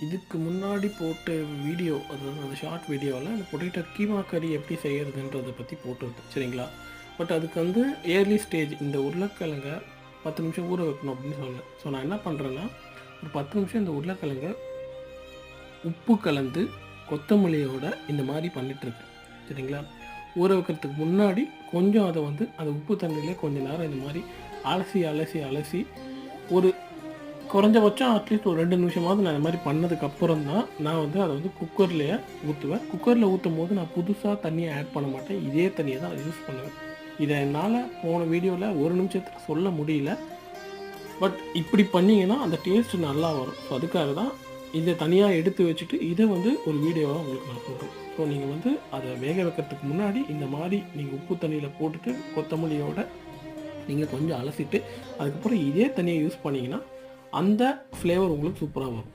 இதுக்கு முன்னாடி போட்ட வீடியோ, அதாவது அந்த ஷார்ட் வீடியோவில் அந்த பொட்டேட்டோ கீமா கறி எப்படி செய்கிறதுன்றதை பற்றி போட்டிருக்கேன் சரிங்களா. பட் அதுக்கு வந்து ஏர்லி ஸ்டேஜ் இந்த உருளைக்கிழங்க 10 நிமிஷம் ஊற வைக்கணும் அப்படின்னு சொன்னேன். ஸோ நான் என்ன பண்ணுறேன்னா, ஒரு 10 நிமிஷம் இந்த உருளைக்கிழங்க உப்பு கலந்து கொத்தமல்லியோட இந்த மாதிரி பண்ணிகிட்ருக்கேன் சரிங்களா. ஊற வைக்கிறதுக்கு முன்னாடி கொஞ்சம் அதை வந்து அந்த உப்பு தண்ணியிலே கொஞ்சம் நேரம் இந்த மாதிரி அலசி அலசி அலசி ஒரு குறைஞ்சபட்சம் அட்லீஸ்ட் ஒரு 2 நிமிஷமாவது நான் இந்த மாதிரி பண்ணதுக்கப்புறம் தான் நான் வந்து அதை வந்து குக்கர்லேயே ஊற்றுவேன். குக்கரில் ஊற்றும் போது நான் புதுசாக தண்ணியை ஆட் பண்ண மாட்டேன், இதே தண்ணியை தான் யூஸ் பண்ணுவேன். இதை என்னால் போன வீடியோவில் 1 நிமிஷத்தில் சொல்ல முடியல. பட் இப்படி பண்ணிங்கன்னா அந்த டேஸ்ட்டு நல்லா வரும். ஸோ அதுக்காக தான் இதை தனியாக எடுத்து வச்சுட்டு இதை வந்து ஒரு வீடியோவாக உங்களுக்கு நான் சொல்கிறேன். ஸோ நீங்கள் வந்து அதை வேக வைக்கிறதுக்கு முன்னாடி இந்த மாதிரி நீங்கள் உப்பு தண்ணியில் போட்டுட்டு கொத்தமல்லியோட நீங்கள் கொஞ்சம் அலசிட்டு அதுக்கப்புறம் இதே தண்ணியை யூஸ் பண்ணிங்கன்னா அந்த ஃப்ளேவர் உங்களுக்கு சூப்பராக வரும்.